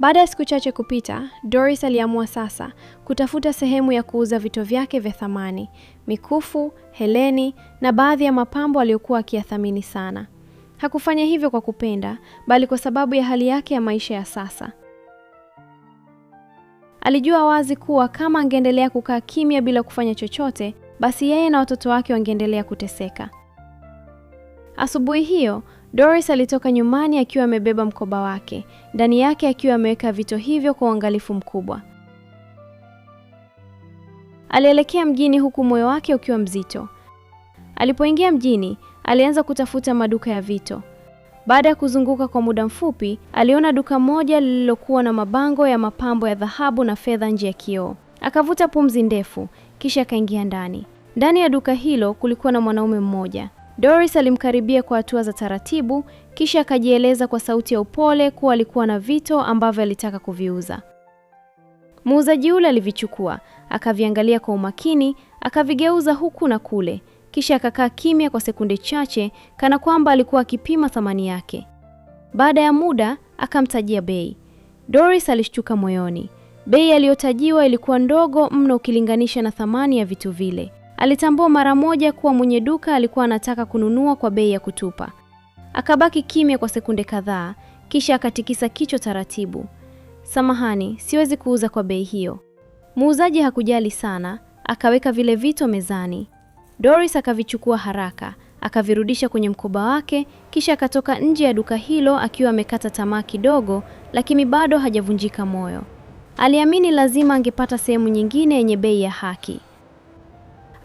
Baada ya siku chache kupita, Doris aliamua sasa kutafuta sehemu ya kuuza vito vyake vya thamani, mikufu, heleni na baadhi ya mapambo aliyokuwa akiyathamini sana. Hakufanya hivyo kwa kupenda, bali kwa sababu ya hali yake ya maisha ya sasa. Alijua wazi kuwa kama angeendelea kukaa kimya bila kufanya chochote, basi yeye na watoto wake wangeendelea kuteseka. Asubuhi hiyo, Doris alitoka nyumbani akiwa amebeba mkoba wake, ndani yake akiwa ameweka vito hivyo kwa uangalifu mkubwa. Alielekea mjini huku moyo wake ukiwa mzito. Alipoingia mjini, alianza kutafuta maduka ya vito. Baada ya kuzunguka kwa muda mfupi, aliona duka moja lililokuwa na mabango ya mapambo ya dhahabu na fedha nje ya kioo. Akavuta pumzi ndefu, kisha akaingia ndani. Ndani ya duka hilo kulikuwa na mwanaume mmoja. Doris alimkaribia kwa hatua za taratibu, kisha akajieleza kwa sauti ya upole kuwa alikuwa na vito ambavyo alitaka kuviuza. Muuzaji yule alivichukua, akaviangalia kwa umakini, akavigeuza huku na kule, kisha akakaa kimya kwa sekunde chache kana kwamba alikuwa akipima thamani yake. Baada ya muda, akamtajia bei. Doris alishtuka moyoni. Bei aliyotajiwa ilikuwa ndogo mno ukilinganisha na thamani ya vitu vile. Alitambua mara moja kuwa mwenye duka alikuwa anataka kununua kwa bei ya kutupa. Akabaki kimya kwa sekunde kadhaa, kisha akatikisa kichwa taratibu. Samahani, siwezi kuuza kwa bei hiyo. Muuzaji hakujali sana, akaweka vile vito mezani. Doris akavichukua haraka, akavirudisha kwenye mkoba wake, kisha akatoka nje ya duka hilo akiwa amekata tamaa kidogo, lakini bado hajavunjika moyo. Aliamini lazima angepata sehemu nyingine yenye bei ya haki.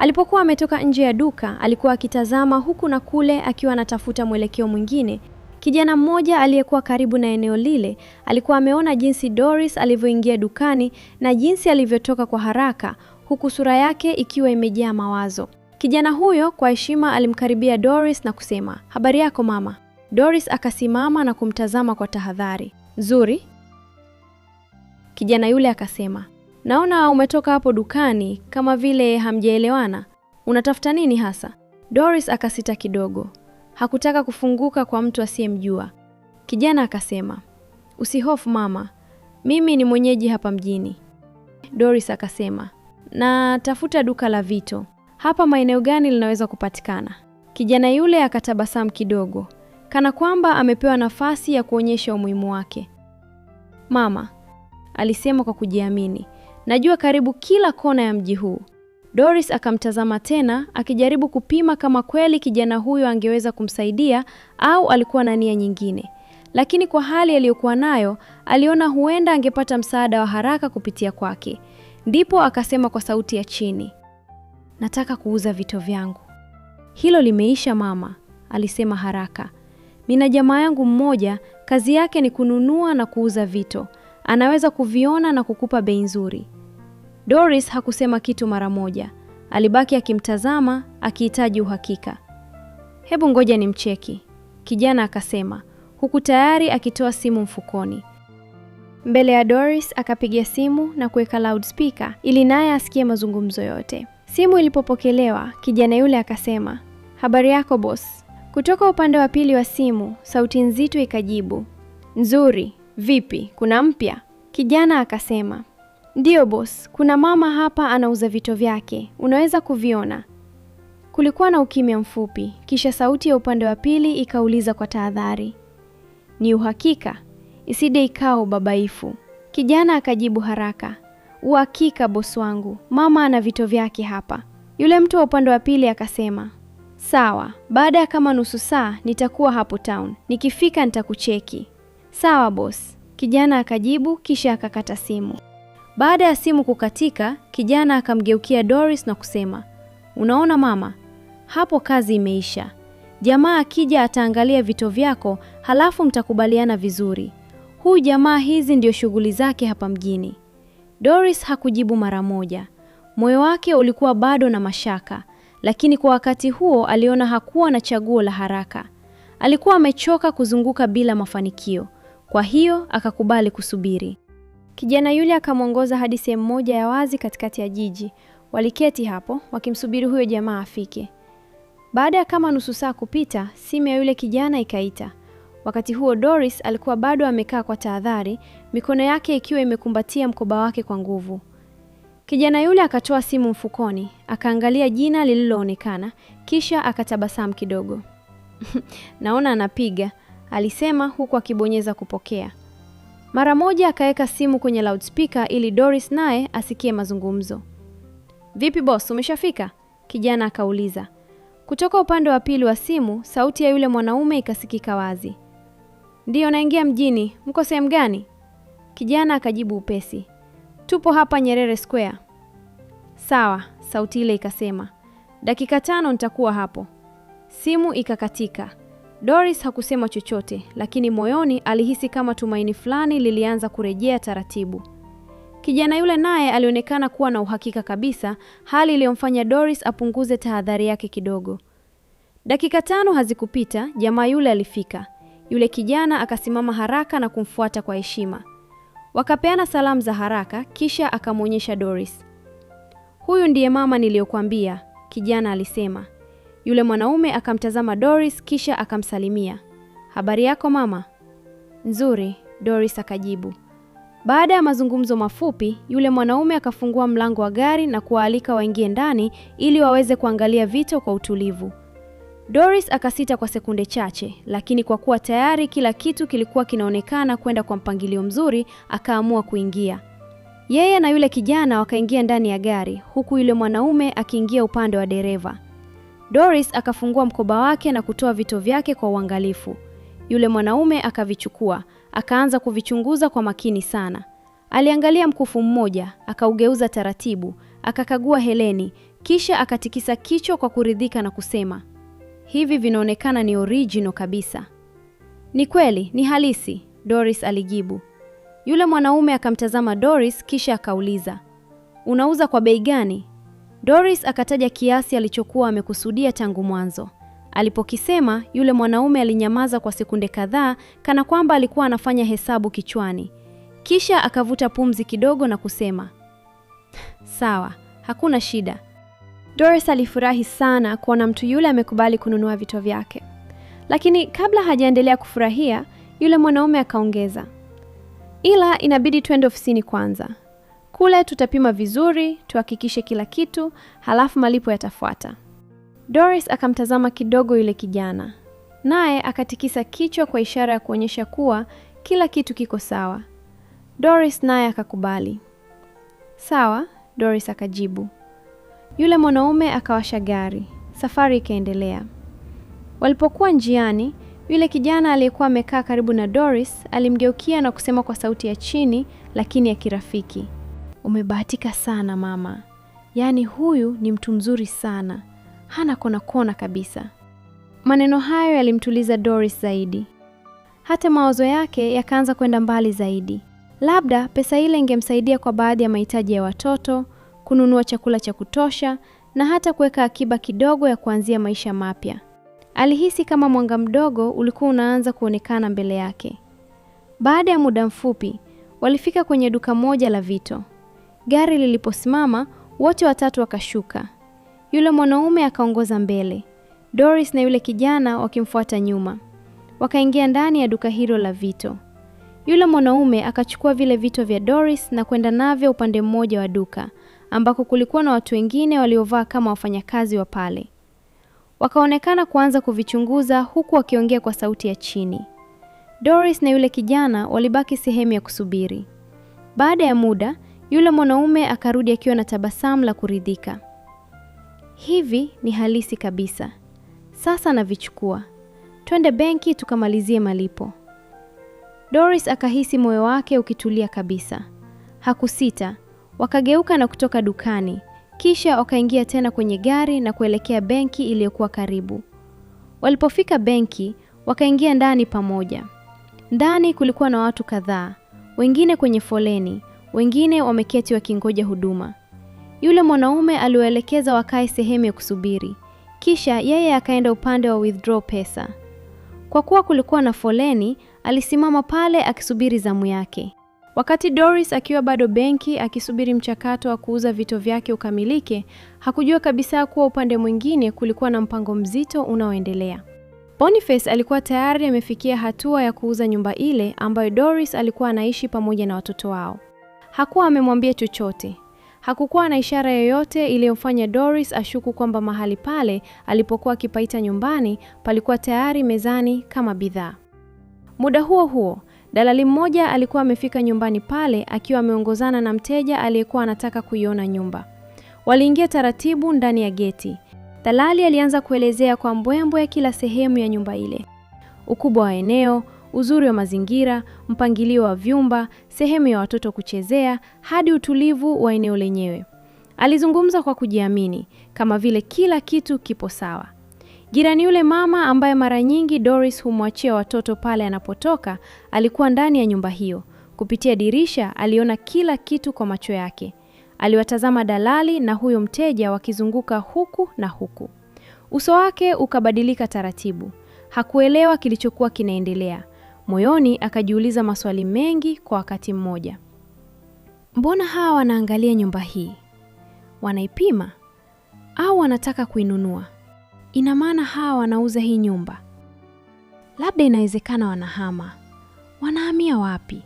Alipokuwa ametoka nje ya duka, alikuwa akitazama huku na kule akiwa anatafuta mwelekeo mwingine. Kijana mmoja aliyekuwa karibu na eneo lile, alikuwa ameona jinsi Doris alivyoingia dukani na jinsi alivyotoka kwa haraka, huku sura yake ikiwa imejaa mawazo. Kijana huyo kwa heshima alimkaribia Doris na kusema, "Habari yako mama?" Doris akasimama na kumtazama kwa tahadhari. "Nzuri." Kijana yule akasema, "Naona umetoka hapo dukani kama vile hamjaelewana. Unatafuta nini hasa?" Doris akasita kidogo. Hakutaka kufunguka kwa mtu asiyemjua. Kijana akasema, "Usihofu mama. Mimi ni mwenyeji hapa mjini." Doris akasema, "Natafuta duka la vito. Hapa maeneo gani linaweza kupatikana?" Kijana yule akatabasamu kidogo, kana kwamba amepewa nafasi ya kuonyesha umuhimu wake. "Mama," alisema kwa kujiamini, "najua karibu kila kona ya mji huu." Doris akamtazama tena, akijaribu kupima kama kweli kijana huyo angeweza kumsaidia au alikuwa na nia nyingine. Lakini kwa hali aliyokuwa nayo, aliona huenda angepata msaada wa haraka kupitia kwake. Ndipo akasema kwa sauti ya chini, "Nataka kuuza vito vyangu." "Hilo limeisha mama," alisema haraka. "Nina jamaa yangu mmoja, kazi yake ni kununua na kuuza vito. Anaweza kuviona na kukupa bei nzuri." Doris hakusema kitu mara moja. Alibaki akimtazama, akihitaji uhakika. "Hebu ngoja nimcheki," kijana akasema, huku tayari akitoa simu mfukoni. Mbele ya Doris akapiga simu na kuweka loudspeaker ili naye asikie mazungumzo yote. Simu ilipopokelewa, kijana yule akasema, "Habari yako boss?" Kutoka upande wa pili wa simu, sauti nzito ikajibu, "Nzuri, vipi? Kuna mpya?" Kijana akasema, "Ndio boss, kuna mama hapa anauza vito vyake. Unaweza kuviona." Kulikuwa na ukimya mfupi, kisha sauti ya upande wa pili ikauliza kwa tahadhari, "Ni uhakika? Isije ikawa ubabaifu." Kijana akajibu haraka, "Uhakika boss wangu, mama ana vito vyake hapa." Yule mtu wa upande wa pili akasema, "Sawa, baada ya kama nusu saa nitakuwa hapo town. Nikifika nitakucheki." "Sawa boss." Kijana akajibu kisha akakata simu. Baada ya simu kukatika, kijana akamgeukia Doris na kusema, "Unaona mama, hapo kazi imeisha. Jamaa akija ataangalia vito vyako, halafu mtakubaliana vizuri. Huyu jamaa hizi ndio shughuli zake hapa mjini." Doris hakujibu mara moja. Moyo wake ulikuwa bado na mashaka, lakini kwa wakati huo aliona hakuwa na chaguo la haraka. Alikuwa amechoka kuzunguka bila mafanikio. Kwa hiyo akakubali kusubiri. Kijana yule akamwongoza hadi sehemu moja ya wazi katikati ya jiji. Waliketi hapo wakimsubiri huyo jamaa afike. Baada ya kama nusu saa kupita, simu ya yule kijana ikaita. Wakati huo Doris alikuwa bado amekaa kwa tahadhari, mikono yake ikiwa imekumbatia mkoba wake kwa nguvu. Kijana yule akatoa simu mfukoni, akaangalia jina lililoonekana, kisha akatabasamu kidogo. Naona anapiga, alisema huku akibonyeza kupokea. Mara moja akaweka simu kwenye loudspeaker ili Doris naye asikie mazungumzo. Vipi boss, umeshafika? Kijana akauliza. Kutoka upande wa pili wa simu, sauti ya yule mwanaume ikasikika wazi. Ndiyo, naingia mjini. Mko sehemu gani? Kijana akajibu upesi. Tupo hapa Nyerere Square. Sawa, sauti ile ikasema. Dakika 5 nitakuwa hapo. Simu ikakatika. Doris hakusema chochote, lakini moyoni alihisi kama tumaini fulani lilianza kurejea taratibu. Kijana yule naye alionekana kuwa na uhakika kabisa, hali iliyomfanya Doris apunguze tahadhari yake kidogo. Dakika 5 hazikupita, jamaa yule alifika. Yule kijana akasimama haraka na kumfuata kwa heshima. Wakapeana salamu za haraka, kisha akamwonyesha Doris. Huyu ndiye mama niliyokuambia, kijana alisema. Yule mwanaume akamtazama Doris kisha akamsalimia. Habari yako mama? Nzuri, Doris akajibu. Baada ya mazungumzo mafupi, yule mwanaume akafungua mlango wa gari na kuwaalika waingie ndani ili waweze kuangalia vito kwa utulivu. Doris akasita kwa sekunde chache, lakini kwa kuwa tayari kila kitu kilikuwa kinaonekana kwenda kwa mpangilio mzuri, akaamua kuingia. Yeye na yule kijana wakaingia ndani ya gari, huku yule mwanaume akiingia upande wa dereva. Doris akafungua mkoba wake na kutoa vito vyake kwa uangalifu. Yule mwanaume akavichukua, akaanza kuvichunguza kwa makini sana. Aliangalia mkufu mmoja, akaugeuza taratibu, akakagua heleni, kisha akatikisa kichwa kwa kuridhika na kusema, hivi vinaonekana ni original kabisa. Ni kweli, ni halisi, Doris alijibu. Yule mwanaume akamtazama Doris kisha akauliza, unauza kwa bei gani? Doris akataja kiasi alichokuwa amekusudia tangu mwanzo. Alipokisema, yule mwanaume alinyamaza kwa sekunde kadhaa kana kwamba alikuwa anafanya hesabu kichwani. Kisha akavuta pumzi kidogo na kusema, sawa, hakuna shida. Doris alifurahi sana kuona mtu yule amekubali kununua vitu vyake. Lakini kabla hajaendelea kufurahia, yule mwanaume akaongeza, ila inabidi twende ofisini kwanza. Kule tutapima vizuri, tuhakikishe kila kitu, halafu malipo yatafuata. Doris akamtazama kidogo yule kijana. Naye akatikisa kichwa kwa ishara ya kuonyesha kuwa kila kitu kiko sawa. Doris naye akakubali. Sawa, Doris akajibu. Yule mwanaume akawasha gari. Safari ikaendelea. Walipokuwa njiani, yule kijana aliyekuwa amekaa karibu na Doris alimgeukia na kusema kwa sauti ya chini lakini ya kirafiki. Umebahatika sana mama. Yaani huyu ni mtu mzuri sana. Hana kona kabisa. Maneno hayo yalimtuliza Doris zaidi. Hata mawazo yake yakaanza kwenda mbali zaidi. Labda pesa ile ingemsaidia kwa baadhi ya mahitaji ya watoto, kununua chakula cha kutosha na hata kuweka akiba kidogo ya kuanzia maisha mapya. Alihisi kama mwanga mdogo ulikuwa unaanza kuonekana mbele yake. Baada ya muda mfupi, walifika kwenye duka moja la vito. Gari liliposimama, wote watatu wakashuka. Yule mwanaume akaongoza mbele, Doris na yule kijana wakimfuata nyuma. Wakaingia ndani ya duka hilo la vito. Yule mwanaume akachukua vile vito vya Doris na kwenda navyo upande mmoja wa duka, ambako kulikuwa na watu wengine waliovaa kama wafanyakazi wa pale. Wakaonekana kuanza kuvichunguza huku wakiongea kwa sauti ya chini. Doris na yule kijana walibaki sehemu ya kusubiri. Baada ya muda, yule mwanaume akarudi akiwa na tabasamu la kuridhika. Hivi ni halisi kabisa. Sasa navichukua. Twende benki tukamalizie malipo. Doris akahisi moyo wake ukitulia kabisa. Hakusita. Wakageuka na kutoka dukani. Kisha wakaingia tena kwenye gari na kuelekea benki iliyokuwa karibu. Walipofika benki, wakaingia ndani pamoja. Ndani kulikuwa na watu kadhaa, wengine kwenye foleni, wengine wameketi wakingoja huduma. Yule mwanaume aliwaelekeza wakae sehemu ya kusubiri. Kisha yeye akaenda upande wa withdraw pesa. Kwa kuwa kulikuwa na foleni, alisimama pale akisubiri zamu yake. Wakati Doris akiwa bado benki akisubiri mchakato wa kuuza vitu vyake ukamilike, hakujua kabisa kuwa upande mwingine kulikuwa na mpango mzito unaoendelea. Boniface alikuwa tayari amefikia hatua ya kuuza nyumba ile ambayo Doris alikuwa anaishi pamoja na watoto wao. Hakuwa amemwambia chochote. Hakukuwa na ishara yoyote iliyomfanya Doris ashuku kwamba mahali pale alipokuwa akipaita nyumbani palikuwa tayari mezani kama bidhaa. Muda huo huo, dalali mmoja alikuwa amefika nyumbani pale akiwa ameongozana na mteja aliyekuwa anataka kuiona nyumba. Waliingia taratibu ndani ya geti. Dalali alianza kuelezea kwa mbwembwe kila sehemu ya nyumba ile. Ukubwa wa eneo, uzuri wa mazingira, mpangilio wa vyumba, sehemu ya watoto kuchezea, hadi utulivu wa eneo lenyewe. Alizungumza kwa kujiamini, kama vile kila kitu kipo sawa. Jirani yule mama ambaye mara nyingi Doris humwachia watoto pale anapotoka, alikuwa ndani ya nyumba hiyo. Kupitia dirisha aliona kila kitu kwa macho yake. Aliwatazama dalali na huyo mteja wakizunguka huku na huku. Uso wake ukabadilika taratibu. Hakuelewa kilichokuwa kinaendelea. Moyoni akajiuliza maswali mengi kwa wakati mmoja. Mbona hawa wanaangalia nyumba hii? Wanaipima? Au wanataka kuinunua? Ina maana hawa wanauza hii nyumba. Labda inawezekana wanahama. Wanahamia wapi?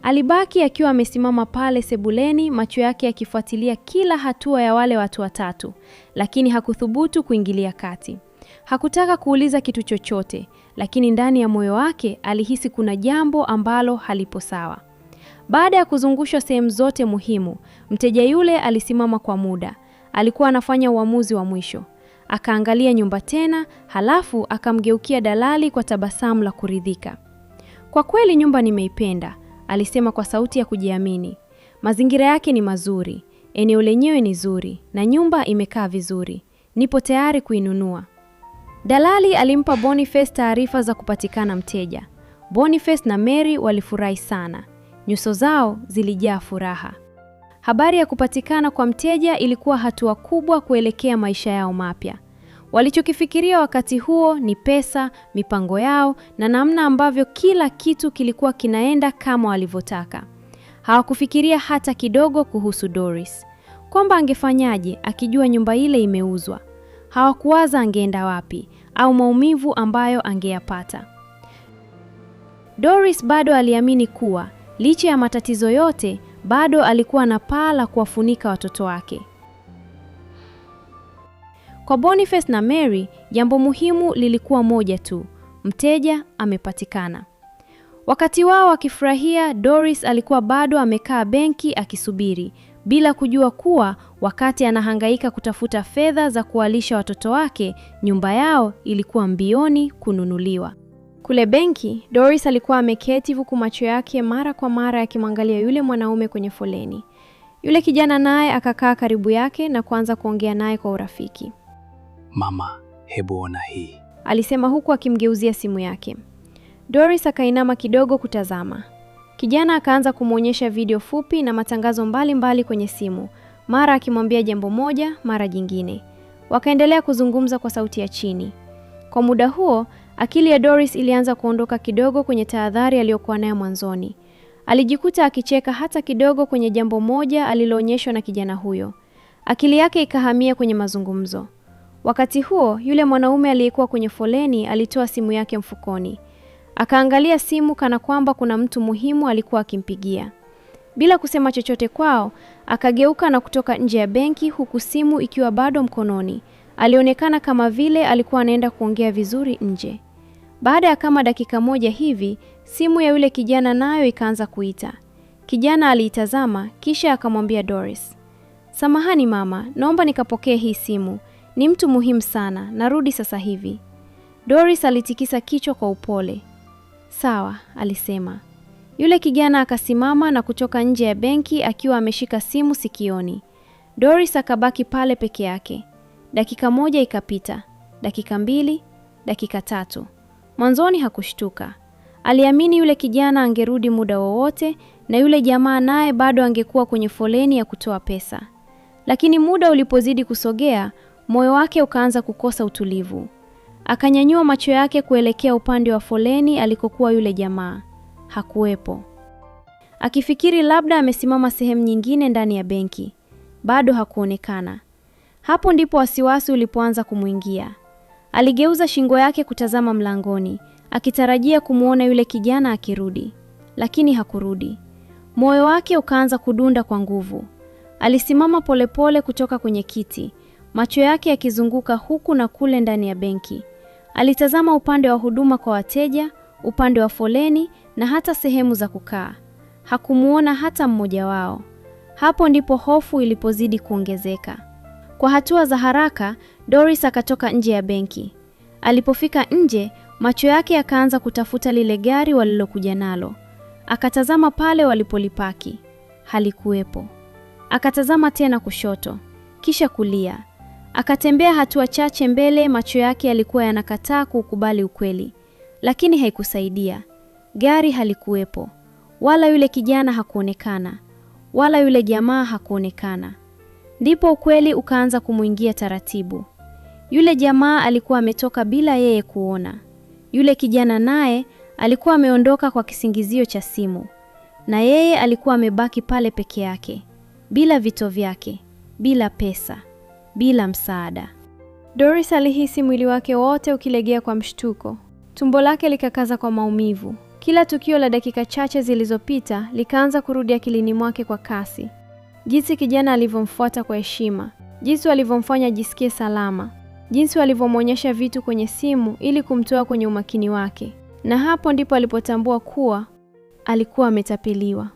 Alibaki akiwa amesimama pale sebuleni, macho yake yakifuatilia kila hatua ya wale watu watatu, lakini hakuthubutu kuingilia kati. Hakutaka kuuliza kitu chochote, lakini ndani ya moyo wake alihisi kuna jambo ambalo halipo sawa. Baada ya kuzungushwa sehemu zote muhimu, mteja yule alisimama kwa muda. Alikuwa anafanya uamuzi wa mwisho. Akaangalia nyumba tena, halafu akamgeukia dalali kwa tabasamu la kuridhika. Kwa kweli nyumba nimeipenda, alisema kwa sauti ya kujiamini. Mazingira yake ni mazuri, eneo lenyewe ni zuri, na nyumba imekaa vizuri. Nipo tayari kuinunua. Dalali alimpa Boniface taarifa za kupatikana mteja. Boniface na Mary walifurahi sana. Nyuso zao zilijaa furaha. Habari ya kupatikana kwa mteja ilikuwa hatua kubwa kuelekea maisha yao mapya. Walichokifikiria wakati huo ni pesa, mipango yao na namna ambavyo kila kitu kilikuwa kinaenda kama walivyotaka. Hawakufikiria hata kidogo kuhusu Doris, kwamba angefanyaje akijua nyumba ile imeuzwa. Hawakuwaza angeenda wapi au maumivu ambayo angeyapata. Doris bado aliamini kuwa licha ya matatizo yote bado alikuwa na paa la kuwafunika watoto wake. Kwa Boniface na Mary, jambo muhimu lilikuwa moja tu: mteja amepatikana. Wakati wao wakifurahia, Doris alikuwa bado amekaa benki akisubiri, bila kujua kuwa wakati anahangaika kutafuta fedha za kuwalisha watoto wake, nyumba yao ilikuwa mbioni kununuliwa. Kule benki, Doris alikuwa ameketi huku macho yake mara kwa mara yakimwangalia yule mwanaume kwenye foleni. Yule kijana naye akakaa karibu yake na kuanza kuongea naye kwa urafiki. Mama, hebu ona hii, alisema huku akimgeuzia simu yake. Doris akainama kidogo kutazama. Kijana akaanza kumuonyesha video fupi na matangazo mbalimbali kwenye simu, mara akimwambia jambo moja, mara jingine. Wakaendelea kuzungumza kwa sauti ya chini. Kwa muda huo, akili ya Doris ilianza kuondoka kidogo kwenye tahadhari aliyokuwa nayo mwanzoni. Alijikuta akicheka hata kidogo kwenye jambo moja aliloonyeshwa na kijana huyo. Akili yake ikahamia kwenye mazungumzo. Wakati huo, yule mwanaume aliyekuwa kwenye foleni alitoa simu yake mfukoni. Akaangalia simu kana kwamba kuna mtu muhimu alikuwa akimpigia. Bila kusema chochote kwao, akageuka na kutoka nje ya benki huku simu ikiwa bado mkononi. Alionekana kama vile alikuwa anaenda kuongea vizuri nje. Baada ya kama dakika moja hivi, simu ya yule kijana nayo ikaanza kuita. Kijana aliitazama kisha akamwambia Doris, "Samahani mama, naomba nikapokee hii simu. Ni mtu muhimu sana, narudi sasa hivi." Doris alitikisa kichwa kwa upole. "Sawa," alisema. Yule kijana akasimama na kutoka nje ya benki akiwa ameshika simu sikioni. Doris akabaki pale peke yake. Dakika moja ikapita, dakika 2, dakika 3. Mwanzoni hakushtuka. Aliamini yule kijana angerudi muda wowote na yule jamaa naye bado angekuwa kwenye foleni ya kutoa pesa. Lakini muda ulipozidi kusogea, moyo wake ukaanza kukosa utulivu. Akanyanyua macho yake kuelekea upande wa foleni alikokuwa yule jamaa. Hakuwepo. Akifikiri labda amesimama sehemu nyingine ndani ya benki. Bado hakuonekana. Hapo ndipo wasiwasi ulipoanza kumuingia. Aligeuza shingo yake kutazama mlangoni, akitarajia kumuona yule kijana akirudi, lakini hakurudi. Moyo wake ukaanza kudunda kwa nguvu. Alisimama polepole kutoka kwenye kiti, macho yake yakizunguka huku na kule ndani ya benki. Alitazama upande wa huduma kwa wateja, upande wa foleni na hata sehemu za kukaa. Hakumuona hata mmoja wao. Hapo ndipo hofu ilipozidi kuongezeka. Kwa hatua za haraka, Doris akatoka nje ya benki. Alipofika nje, macho yake yakaanza kutafuta lile gari walilokuja nalo. Akatazama pale walipolipaki. Halikuwepo. Akatazama tena kushoto, kisha kulia. Akatembea hatua chache mbele, macho yake yalikuwa yanakataa kukubali ukweli. Lakini haikusaidia. Gari halikuwepo. Wala yule kijana hakuonekana. Wala yule jamaa hakuonekana. Ndipo ukweli ukaanza kumuingia taratibu. Yule jamaa alikuwa ametoka bila yeye kuona. Yule kijana naye alikuwa ameondoka kwa kisingizio cha simu. Na yeye alikuwa amebaki pale peke yake, bila vito vyake, bila pesa, bila msaada. Doris alihisi mwili wake wote ukilegea kwa mshtuko. Tumbo lake likakaza kwa maumivu. Kila tukio la dakika chache zilizopita likaanza kurudi akilini mwake kwa kasi. Jinsi kijana alivyomfuata kwa heshima, jinsi alivyomfanya jisikie salama, jinsi alivyomonyesha vitu kwenye simu ili kumtoa kwenye umakini wake. Na hapo ndipo alipotambua kuwa alikuwa ametapeliwa.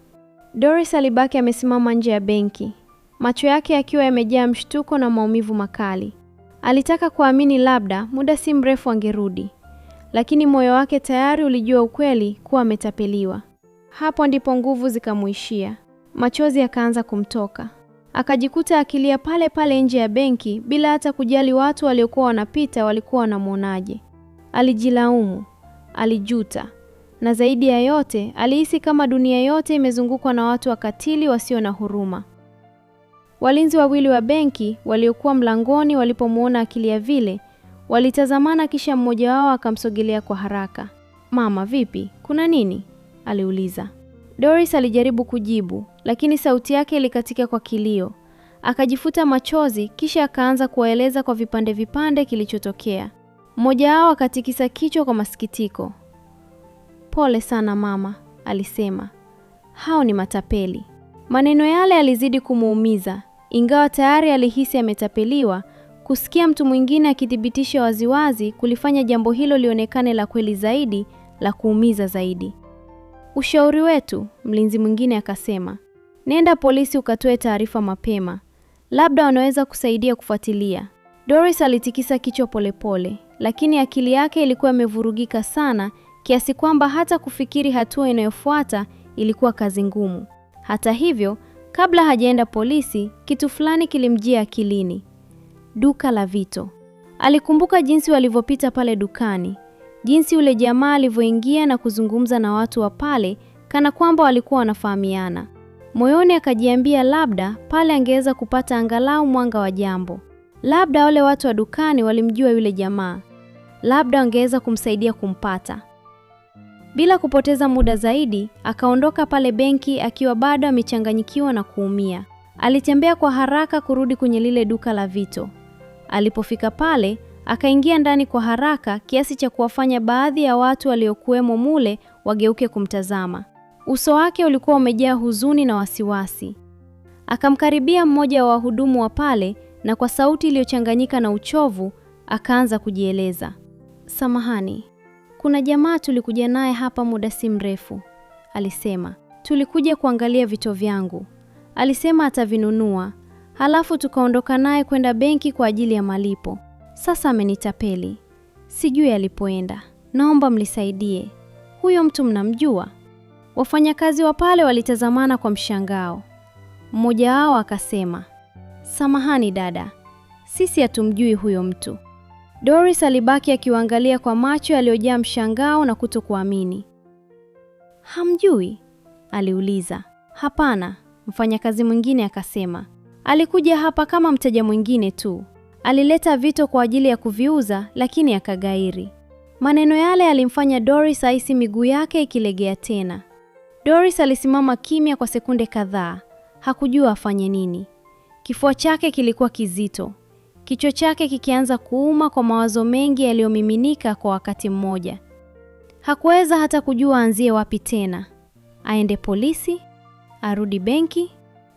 Doris alibaki amesimama nje ya benki, macho yake yakiwa yamejaa mshtuko na maumivu makali. Alitaka kuamini labda muda si mrefu angerudi, lakini moyo wake tayari ulijua ukweli kuwa ametapeliwa. Hapo ndipo nguvu zikamuishia. Machozi yakaanza kumtoka. Akajikuta akilia pale pale nje ya benki bila hata kujali watu waliokuwa wanapita walikuwa wanamuonaje. Alijilaumu, alijuta, na zaidi ya yote alihisi kama dunia yote imezungukwa na watu wakatili wasio na huruma. Walinzi wawili wa benki waliokuwa mlangoni walipomuona akilia vile, walitazamana kisha mmoja wao akamsogelea kwa haraka. "Mama, vipi? Kuna nini?" aliuliza. Doris alijaribu kujibu, lakini sauti yake ilikatika kwa kilio. Akajifuta machozi kisha akaanza kuwaeleza kwa vipande vipande kilichotokea. Mmoja wao akatikisa kichwa kwa masikitiko. "Pole sana mama," alisema. "Hao ni matapeli." Maneno yale yalizidi kumuumiza. Ingawa tayari alihisi ametapeliwa, kusikia mtu mwingine akithibitisha waziwazi kulifanya jambo hilo lionekane la kweli zaidi, la kuumiza zaidi. "Ushauri wetu," mlinzi mwingine akasema, "nenda polisi ukatoe taarifa mapema. Labda wanaweza kusaidia kufuatilia." Doris alitikisa kichwa polepole, lakini akili yake ilikuwa imevurugika sana kiasi kwamba hata kufikiri hatua inayofuata ilikuwa kazi ngumu. Hata hivyo, kabla hajaenda polisi, kitu fulani kilimjia akilini. Duka la vito. Alikumbuka jinsi walivyopita pale dukani, jinsi yule jamaa alivyoingia na kuzungumza na watu wa pale kana kwamba walikuwa wanafahamiana. Moyoni akajiambia labda pale angeweza kupata angalau mwanga wa jambo. Labda wale watu wa dukani walimjua yule jamaa. Labda wangeweza kumsaidia kumpata. Bila kupoteza muda zaidi, akaondoka pale benki akiwa bado amechanganyikiwa na kuumia. Alitembea kwa haraka kurudi kwenye lile duka la vito. Alipofika pale, akaingia ndani kwa haraka kiasi cha kuwafanya baadhi ya watu waliokuwemo mule wageuke kumtazama. Uso wake ulikuwa umejaa huzuni na wasiwasi. Akamkaribia mmoja wa wahudumu wa pale na kwa sauti iliyochanganyika na uchovu, akaanza kujieleza. "Samahani, kuna jamaa tulikuja naye hapa muda si mrefu," alisema. "Tulikuja kuangalia vito vyangu. Alisema atavinunua, halafu tukaondoka naye kwenda benki kwa ajili ya malipo. Sasa amenitapeli. Sijui alipoenda. Naomba mlisaidie. Huyo mtu mnamjua?" Wafanyakazi wa pale walitazamana kwa mshangao. Mmoja wao akasema, "Samahani dada, sisi hatumjui huyo mtu." Doris alibaki akiwaangalia kwa macho yaliyojaa mshangao na kutokuamini. "Hamjui?" aliuliza. "Hapana," mfanyakazi mwingine akasema. "Alikuja hapa kama mteja mwingine tu. Alileta vito kwa ajili ya kuviuza lakini akagairi." Maneno yale yalimfanya Doris ahisi miguu yake ikilegea tena. Doris alisimama kimya kwa sekunde kadhaa. Hakujua afanye nini. Kifua chake kilikuwa kizito. kichwa chake kikianza kuuma kwa mawazo mengi yaliyomiminika kwa wakati mmoja. Hakuweza hata kujua aanzie wapi tena. Aende polisi, arudi benki,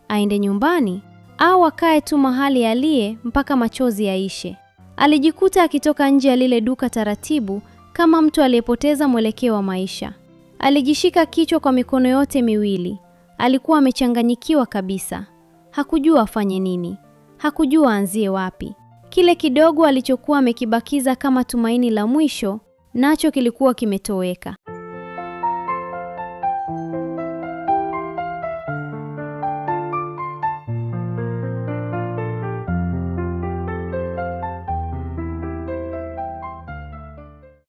aende nyumbani, au akae tu mahali alie mpaka machozi yaishe. Alijikuta akitoka nje ya lile duka taratibu kama mtu aliyepoteza mwelekeo wa maisha. Alijishika kichwa kwa mikono yote miwili. Alikuwa amechanganyikiwa kabisa. Hakujua afanye nini. Hakujua aanzie wapi. Kile kidogo alichokuwa amekibakiza kama tumaini la mwisho, nacho kilikuwa kimetoweka.